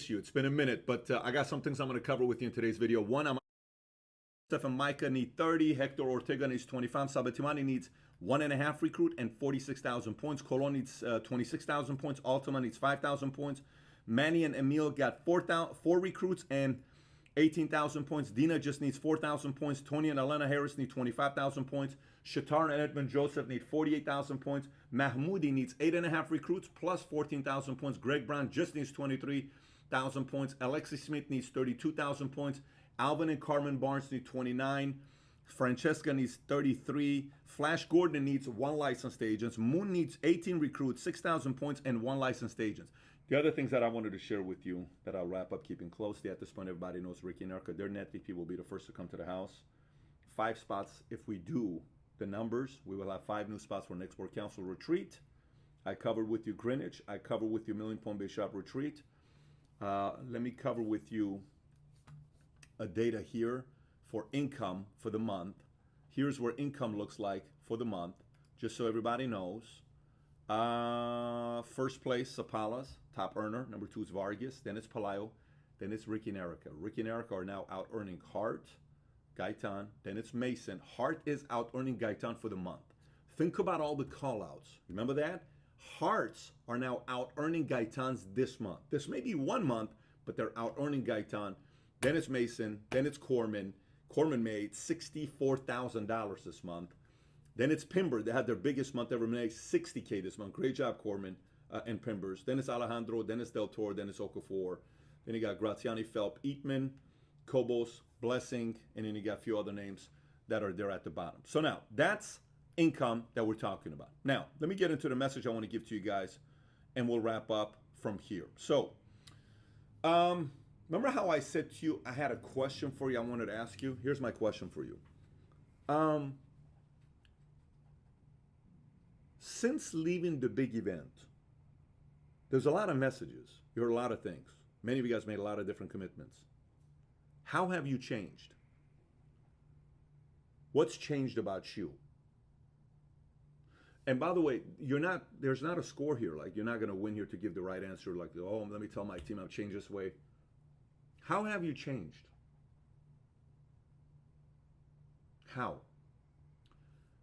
miss you. It's been a minute, but I got some things I'm going to cover with you in today's video. One, Stefan Micah need 30, Hector Ortega needs 25, Sabatimani needs 1.5 recruit and 46,000 points. Colon needs 26,000 points. Altman needs 5,000 points. Manny and Emil got 4 recruits and 18,000 points. Dina just needs 4,000 points. Tony and Elena Harris need 25,000 points. Shatar and Edmund Joseph need 48,000 points. Mahmoudi needs 8.5 recruits plus 14,000 points. Greg Brown just needs 23,000 points. Alexis Smith needs 32,000 points. Alvin and Carmen Barnes need 29. Francesca needs 33. Flash Gordon needs 1 licensed agent. Moon needs 18 recruits, 6,000 points, and 1 licensed agent. The other things that I wanted to share with you that I'll wrap up keeping closely. At this point, everybody knows Ricky and Erica. Their net VP will be the first to come to the house. 5 spots. If we do the numbers, we will have 5 new spots for next Board Council retreat. I covered with you Greenwich. I covered with you Million Point Bay Shop retreat. Let me cover with you a data here for income for the month. Here's where income looks like for the month, just so everybody knows. First place, Sapalas, top earner. Number 2 is Vargas. Then it's Palayo. Then it's Ricky and Erica. Ricky and Erica are now out earning Hart, Gaitan. Then it's Mason. Hart is out earning Gaitan for the month. Think about all the call outs. Remember that? Hearts are now out earning Gaitans this month. This may be 1 month, but they're out earning Gaitan. Then it's Mason. Then it's Corman. Corman made $64,000 this month. Then it's Pimber. They had their biggest month ever made, $60K this month. Great job, Corman and Pimbers. Then it's Alejandro. Then it's Del Toro. Then it's Okafor. Then you got Graziani, Phelp, Eatman, Kobos, Blessing, and then you got a few other names that are there at the bottom. So now, that's income that we're talking about. Now, let me get into the message I want to give to you guys, and we'll wrap up from here. So, remember how I said to you I had a question for you I wanted to ask you? Here's my question for you. Since leaving the big event, there's a lot of messages. You heard a lot of things. Many of you guys made a lot of different commitments. How have you changed? What's changed about you? And by the way, there's not a score here. Like, you're not going to win here to give the right answer. Like, oh, let me tell my team I've changed this way. How have you changed? How?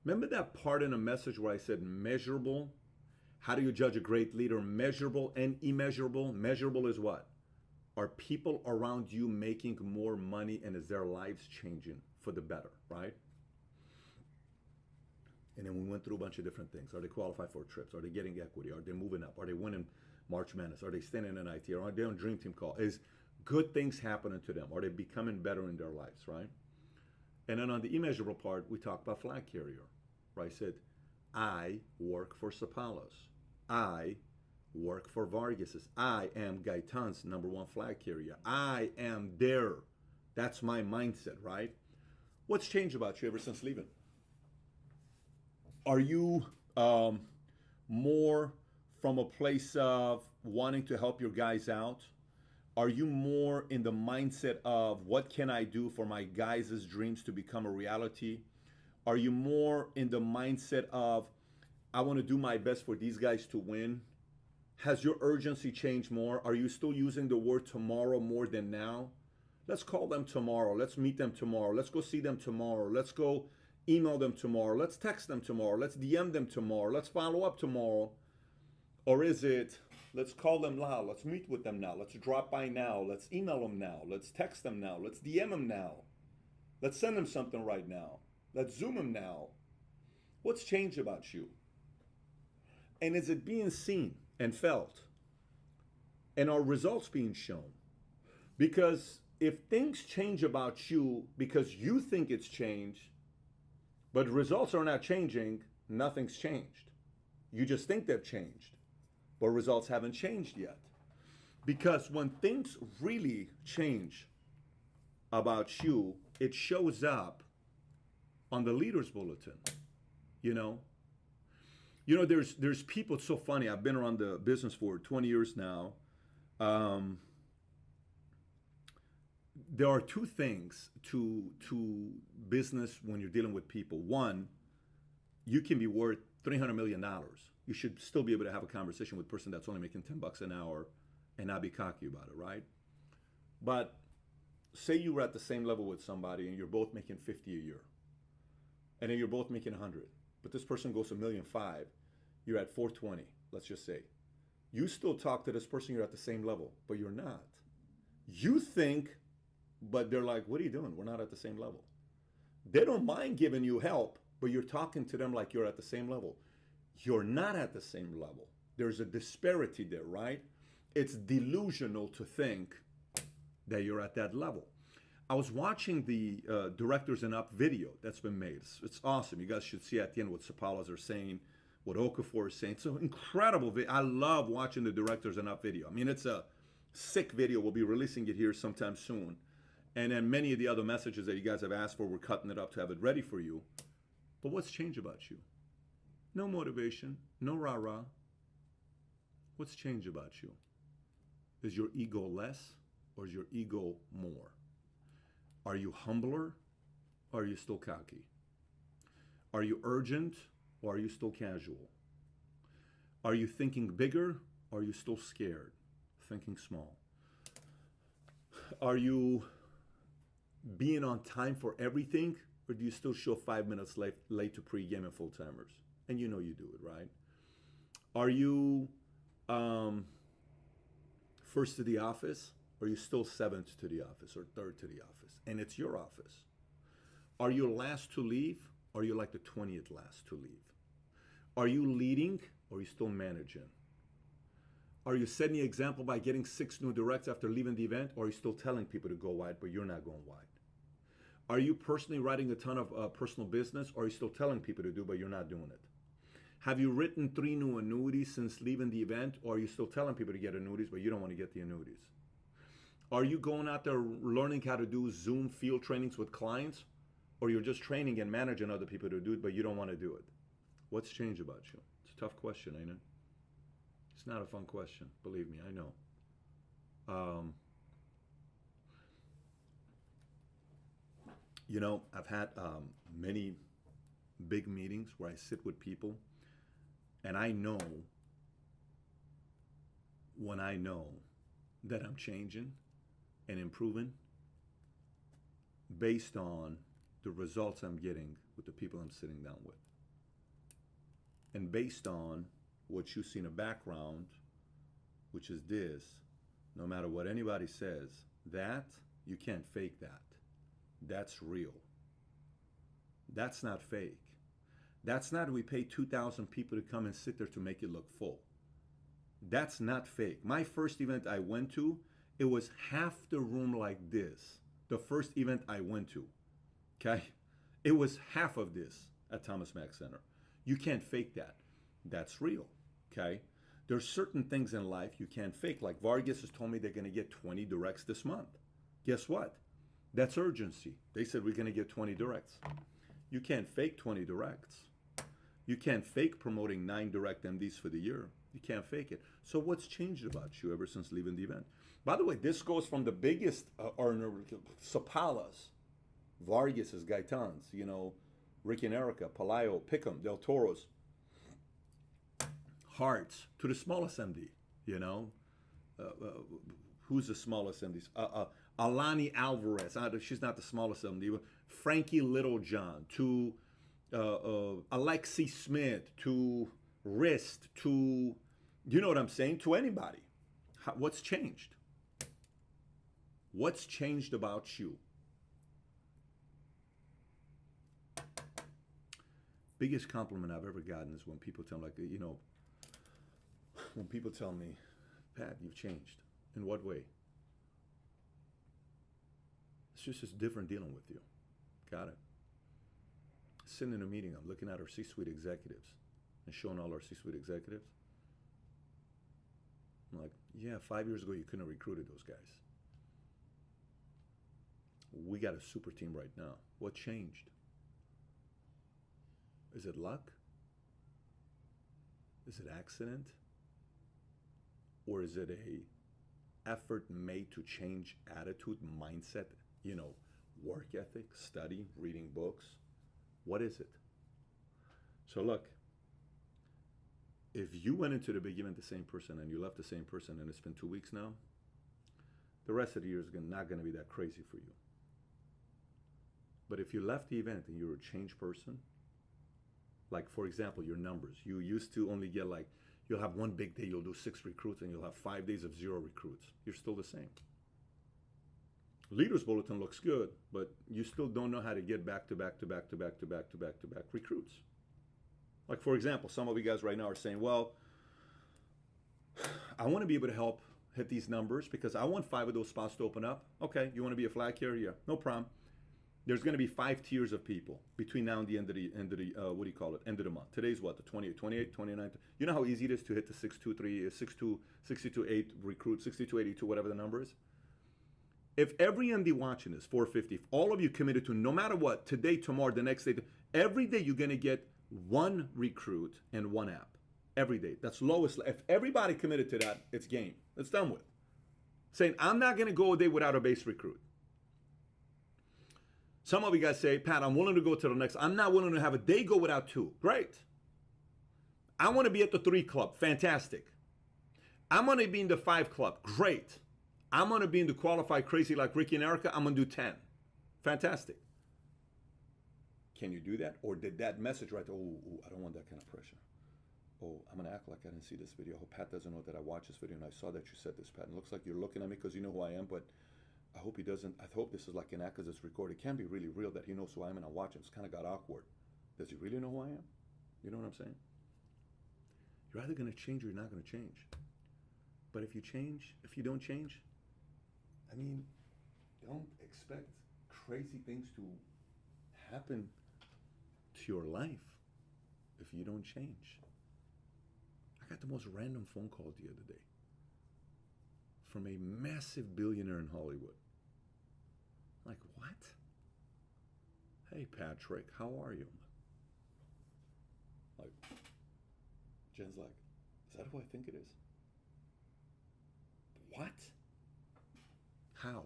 Remember that part in the message where I said measurable? How do you judge a great leader? Measurable and immeasurable. Measurable is what? Are people around you making more money, and is their lives changing for the better, right? And then we went through a bunch of different things. Are they qualified for trips? Are they getting equity? Are they moving up? Are they winning March Madness? Are they staying in an IT? Are they on Dream Team call? Is good things happening to them? Are they becoming better in their lives, right? And then on the immeasurable part, we talked about flag carrier, where I said, I work for Sapalas. I work for Vargas's. I am Gaitan's #1 flag carrier. I am there. That's my mindset, right? What's changed about you ever since leaving? Are you more from a place of wanting to help your guys out? Are you more in the mindset of what can I do for my guys' dreams to become a reality? Are you more in the mindset of I want to do my best for these guys to win? Has your urgency changed more? Are you still using the word tomorrow more than now? Let's call them tomorrow. Let's meet them tomorrow. Let's go see them tomorrow. Let's go email them tomorrow. Let's text them tomorrow. Let's DM them tomorrow. Let's follow up tomorrow. Or is it, let's call them now. Let's meet with them now. Let's drop by now. Let's email them now. Let's text them now. Let's DM them now. Let's send them something right now. Let's Zoom them now. What's changed about you? And is it being seen and felt? And are results being shown? Because if things change about you because you think it's changed, but results are not changing, nothing's changed. You just think they've changed, but results haven't changed yet. Because when things really change about you, it shows up on the leader's bulletin, you know? You know, there's people, it's so funny, I've been around the business for 20 years now. There are 2 things to business when you're dealing with people. One, you can be worth $300 million. You should still be able to have a conversation with a person that's only making $10 an hour and not be cocky about it, right? But say you were at the same level with somebody and you're both making 50 a year, and then you're both making 100, but this person goes 1,500,000, you're at 420, let's just say. You still talk to this person, you're at the same level, but you're not. You think, but they're like, what are you doing? We're not at the same level. They don't mind giving you help, but you're talking to them like you're at the same level. You're not at the same level. There's a disparity there, right? It's delusional to think that you're at that level. I was watching the Directors and Up video that's been made. It's awesome. You guys should see at the end what Sapalas are saying, what Okafor is saying. It's an incredible video. I love watching the Directors and Up video. I mean, it's a sick video. We'll be releasing it here sometime soon. And then many of the other messages that you guys have asked for, we're cutting it up to have it ready for you. But what's changed about you? No motivation, no rah-rah. What's changed about you? Is your ego less or is your ego more? Are you humbler or are you still cocky? Are you urgent or are you still casual? Are you thinking bigger or are you still scared, thinking small? Are you being on time for everything, or do you still show 5 minutes late to pregame and full-timers? And you know you do it, right? Are you first to the office, or are you still seventh to the office or third to the office? And it's your office. Are you last to leave, or are you like the 20th last to leave? Are you leading, or are you still managing? Are you setting the example by getting 6 new directs after leaving the event, or are you still telling people to go wide, but you're not going wide? Are you personally writing a ton of personal business, or are you still telling people to do, but you're not doing it? Have you written 3 new annuities since leaving the event, or are you still telling people to get annuities, but you don't want to get the annuities? Are you going out there learning how to do Zoom field trainings with clients, or you're just training and managing other people to do it, but you don't want to do it? What's changed about you? It's a tough question, ain't it? It's not a fun question, believe me, I know. You know, I've had many big meetings where I sit with people, and I know when I know that I'm changing and improving based on the results I'm getting with the people I'm sitting down with. And based on what you see in the background, which is this, no matter what anybody says, that, you can't fake that. That's real. That's not fake. That's not we pay 2,000 people to come and sit there to make it look full. That's not fake. My first event I went to, it was half the room like this. The first event I went to, okay? It was half of this at Thomas Mack Center. You can't fake that. That's real, okay? There's certain things in life you can't fake. Like Vargas has told me they're gonna get 20 directs this month. Guess what? That's urgency. They said we're gonna get 20 directs. You can't fake 20 directs. You can't fake promoting 9 direct MDs for the year. You can't fake it. So what's changed about you ever since leaving the event? By the way, this goes from the biggest earner, Sapalas, Vargas's, Gaitans, you know, Ricky and Erica, Palayo, Pickham, Del Toros, Hearts, to the smallest MD, you know. Who's the smallest MD? Alani Alvarez, she's not the smallest MD, but Frankie Littlejohn, to Alexi Smith, to Wrist, to, you know what I'm saying, to anybody. What's changed? What's changed about you? Biggest compliment I've ever gotten is when people tell me, like, you know, when people tell me, Pat, you've changed. In what way? It's just different dealing with you. Got it? Sitting in a meeting, I'm looking at our C-suite executives and showing all our C-suite executives. I'm like, yeah, 5 years ago you couldn't have recruited those guys. We got a super team right now. What changed? Is it luck? Is it accident? Or is it a effort made to change attitude, mindset, you know, work ethic, study, reading books? What is it? So look, If you went into the big event the same person and you left the same person and it's been 2 weeks now, the rest of the year is not going to be that crazy for you. But if you left the event and you're a changed person, like for example, your numbers, you used to only get like, you'll have one big day, you'll do 6 recruits, and you'll have 5 days of 0 recruits. You're still the same. Leaders Bulletin looks good, but you still don't know how to get back to back to back to back to back to back to back recruits. Like for example, some of you guys right now are saying, well, I want to be able to help hit these numbers because I want 5 of those spots to open up. Okay, you want to be a flag carrier? Yeah, no problem. There's going to be 5 tiers of people between now and the end of the what do you call it? End of the month. Today's what? The 28, 28, 29. You know how easy it is to hit the 623, 62, 62.8 recruit, 6282, whatever the number is. If every MD watching this 450, if all of you committed to no matter what, today, tomorrow, the next day, every day you're going to get 1 recruit and 1 app. Every day. That's lowest. If everybody committed to that, it's game. It's done with. Saying, I'm not going to go a day without a base recruit. Some of you guys say, Pat, I'm willing to go to the next. I'm not willing to have a day go without 2. Great. I want to be at the 3 club. Fantastic. I'm going to be in the 5 club. Great. I'm going to be in the qualified crazy like Ricky and Erica. I'm going to do 10. Fantastic. Can you do that? Or did that message right? Oh, I don't want that kind of pressure. Oh, I'm going to act like I didn't see this video. I hope Pat doesn't know that I watched this video and I saw that you said this, Pat. It looks like you're looking at me because you know who I am, but I hope he doesn't. I hope this is like an act because it's recorded. It can be really real that he knows who I am and I watch him. It's kind of got awkward. Does he really know who I am? You know what I'm saying? You're either going to change or you're not going to change. But if you change, if you don't change, I mean, don't expect crazy things to happen to your life if you don't change. I got the most random phone call the other day from a massive billionaire in Hollywood. Like, what? Hey, Patrick, how are you? Like, Jen's like, is that who I think it is? What? How?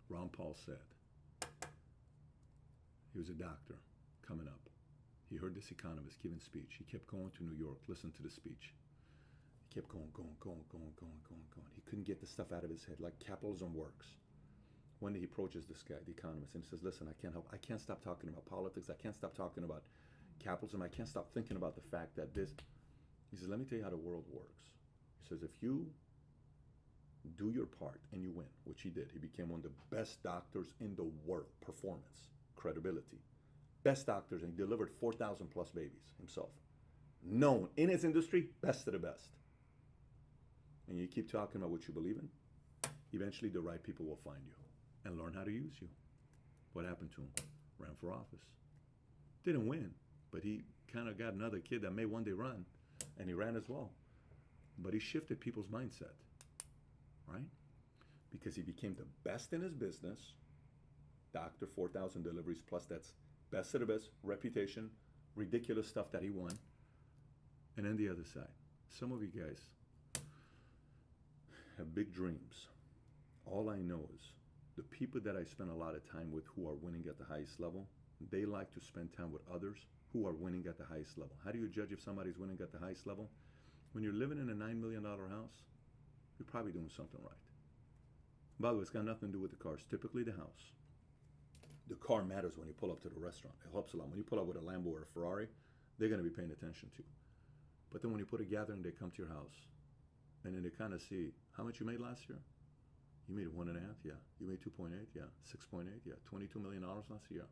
Ron Paul said, he was a doctor coming up. He heard this economist giving speech. He kept going to New York, listened to the speech. He kept going. He couldn't get the stuff out of his head, like capitalism works. One day he approaches this guy, the economist, and he says, listen, I can't stop talking about politics. I can't stop talking about capitalism. I can't stop thinking about the fact that this. He says, let me tell you how the world works. He says, if you do your part and you win, which he did. He became one of the best doctors in the world. Performance, credibility. Best doctors, and he delivered 4,000 plus babies himself. Known in his industry, best of the best. And you keep talking about what you believe in, eventually the right people will find you and learn how to use you. What happened to him? Ran for office. Didn't win, but he kind of got another kid that may one day run, and he ran as well. But he shifted people's mindset. Right? Because he became the best in his business. Doctor, 4,000 deliveries, plus that's best of the best, reputation, ridiculous stuff that he won. And then the other side. Some of you guys have big dreams. All I know is the people that I spend a lot of time with who are winning at the highest level, they like to spend time with others who are winning at the highest level. How do you judge if somebody's winning at the highest level? When you're living in a $9 million house, you're probably doing something right. By the way, it's got nothing to do with the cars. Typically the house. The car matters when you pull up to the restaurant. It helps a lot. When you pull up with a Lambo or a Ferrari, they're going to be paying attention to you. But then when you put a gathering, they come to your house. And then they kind of see, how much you made last year? You made 1.5? Yeah. You made 2.8? Yeah. 6.8? Yeah. $22 million last year.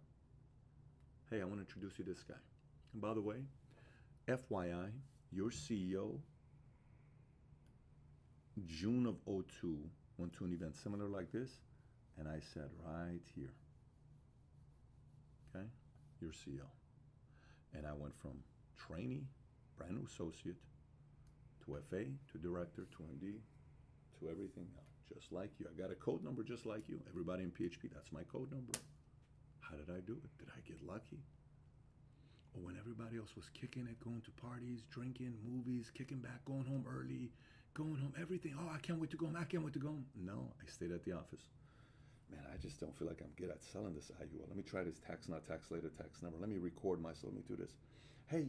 Hey, I want to introduce you to this guy. And by the way, FYI, your CEO, June of '02, went to an event similar like this, and I said, right here, okay, your CEO. And I went from trainee, brand new associate, to FA, to director, to MD, to everything now, just like you. I got a code number just like you. Everybody in PHP, that's my code number. How did I do it? Did I get lucky? Or when everybody else was kicking it, going to parties, drinking, movies, kicking back, going home early, going home, everything. Oh, I can't wait to go home. I can't wait to go home. No, I stayed at the office. Man, I just don't feel like I'm good at selling this IUL. Let me try this tax, not tax later tax number. Let me record myself. Let me do this. Hey,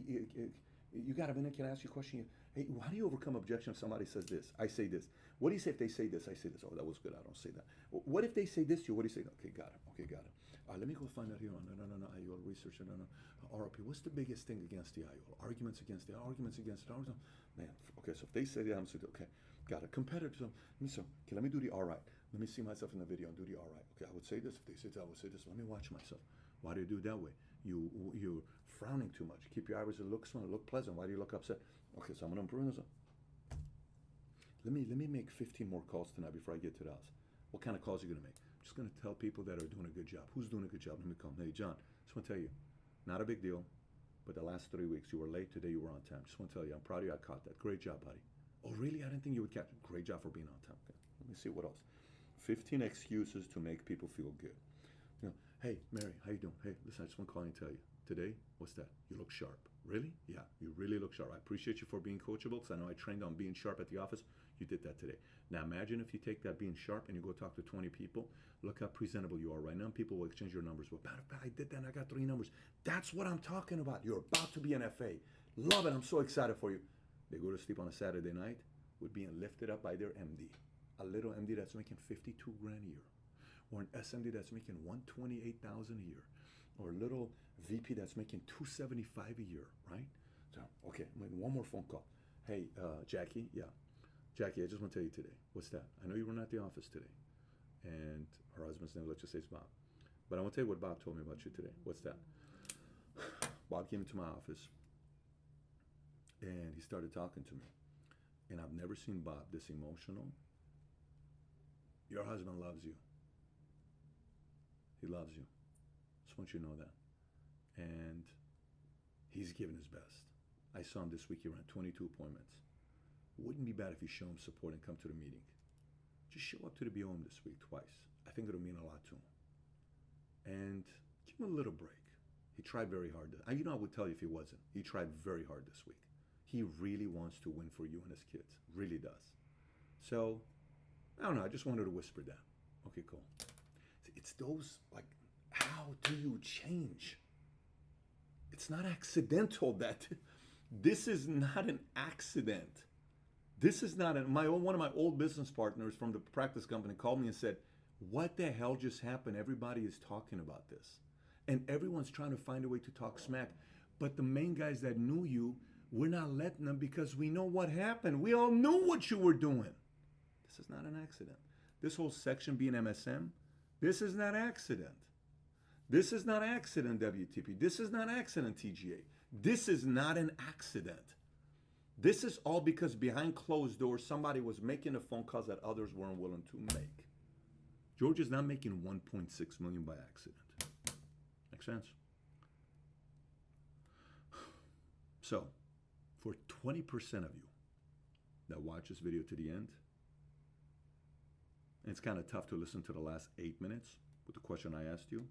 you got a minute? Can I ask you a question? Hey, how do you overcome objection if somebody says this? I say this. What do you say if they say this? I say this. Oh, that was good. I don't say that. What if they say this to you? What do you say? Okay, got it. Okay, got it. Let me go find out here on no, IOL research. No. ROP. What's the biggest thing against the IOL? Arguments against the arguments against it. Man, okay, so if they say that, I'm saying, okay, got it. Competitors. Okay, let me do the all right. Let me see myself in the video and do the all right. Okay, I would say this. If they say that, I would say this. Let me watch myself. Why do you do it that way? You're frowning too much. Keep your eyebrows. It looks pleasant. Why do you look upset? Okay, so I'm gonna improve this. Let me make 15 more calls tonight before I get to the house. What kind of calls are you gonna make? I'm just gonna tell people that are doing a good job. Who's doing a good job? Let me call. Hey, John. Just want to tell you, not a big deal, but the last 3 weeks you were late. Today you were on time. Just want to tell you, I'm proud of you. I caught that. Great job, buddy. Oh, really? I didn't think you would catch it. Great job for being on time. Okay. Let me see what else. 15 excuses to make people feel good. Hey, Mary, how you doing? Hey, listen, I just want to call and tell you. Today, what's that? You look sharp. Really? Yeah, you really look sharp. I appreciate you for being coachable because I know I trained on being sharp at the office. You did that today. Now imagine if you take that being sharp and you go talk to 20 people. Look how presentable you are right now. People will exchange your numbers. Well, I did that and I got 3 numbers. That's what I'm talking about. You're about to be an FA. Love it. I'm so excited for you. They go to sleep on a Saturday night with being lifted up by their MD. A little MD that's making 52 grand a year. Or an SMD that's making 128,000 a year, or a little VP that's making 275 a year, right? So, okay, I'm making one more phone call. Hey, Jackie, yeah, Jackie, I just want to tell you today. What's that? I know you were not at the office today, and her husband's name, let's just say it's Bob. But I want to tell you what Bob told me about you today. What's that? Bob came into my office, and he started talking to me, and I've never seen Bob this emotional. Your husband loves you. He loves you. Just want you to know that. And he's given his best. I saw him this week. He ran 22 appointments. Wouldn't be bad if you show him support and come to the meeting. Just show up to the BOM this week twice. I think it'll mean a lot to him. And give him a little break. He tried very hard. I would tell you if he wasn't. He tried very hard this week. He really wants to win for you and his kids. Really does. So, I don't know. I just wanted to whisper that. Okay, cool. It's those, like, how do you change? It's not accidental that this is not an accident. This is not one of my old business partners from the practice company called me and said, what the hell just happened? Everybody is talking about this. And everyone's trying to find a way to talk smack. But the main guys that knew you, we're not letting them because we know what happened. We all knew what you were doing. This is not an accident. This whole section being MSM, this is not accident. This is not accident, WTP. This is not accident, TGA. This is not an accident. This is all because behind closed doors, somebody was making the phone calls that others weren't willing to make. George is not making 1.6 million by accident. Makes sense? So, for 20% of you that watch this video to the end, and it's kind of tough to listen to the last 8 minutes with the question I asked you,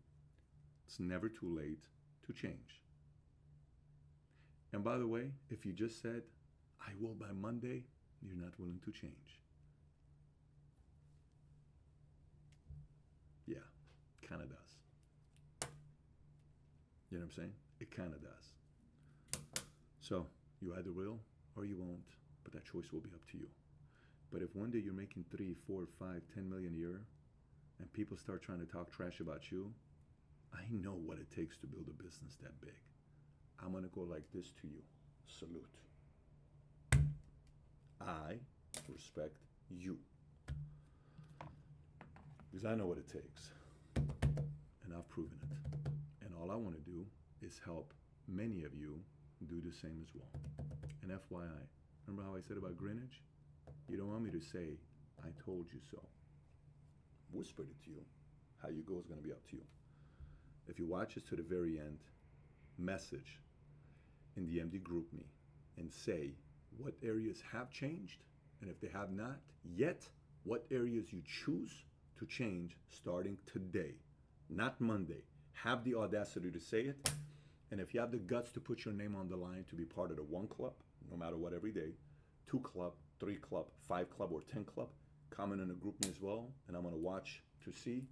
it's never too late to change. And by the way, if you just said, I will by Monday, you're not willing to change. Yeah, kind of does. You know what I'm saying? It kind of does. So, you either will or you won't, but that choice will be up to you. But if one day you're making 3, 4, 5, 10 million a year, and people start trying to talk trash about you, I know what it takes to build a business that big. I'm gonna go like this to you. Salute. I respect you. Because I know what it takes. And I've proven it. And all I want to do is help many of you do the same as well. And FYI, remember how I said about Greenwich? You don't want me to say, I told you so. Whispered it to you. How you go is going to be up to you. If you watch this to the very end, message in the MD group me and say what areas have changed, and if they have not yet, what areas you choose to change starting today, not Monday. Have the audacity to say it, and if you have the guts to put your name on the line to be part of the 1 club, no matter what, every day, 2 club, 3 club, 5 club, or 10 club, comment in the group me as well, and I'm going to watch to see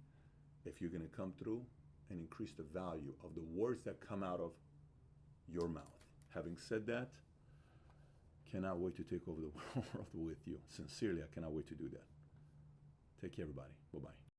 if you're going to come through and increase the value of the words that come out of your mouth. Having said that, cannot wait to take over the world with you. Sincerely, I cannot wait to do that. Take care, everybody. Bye-bye.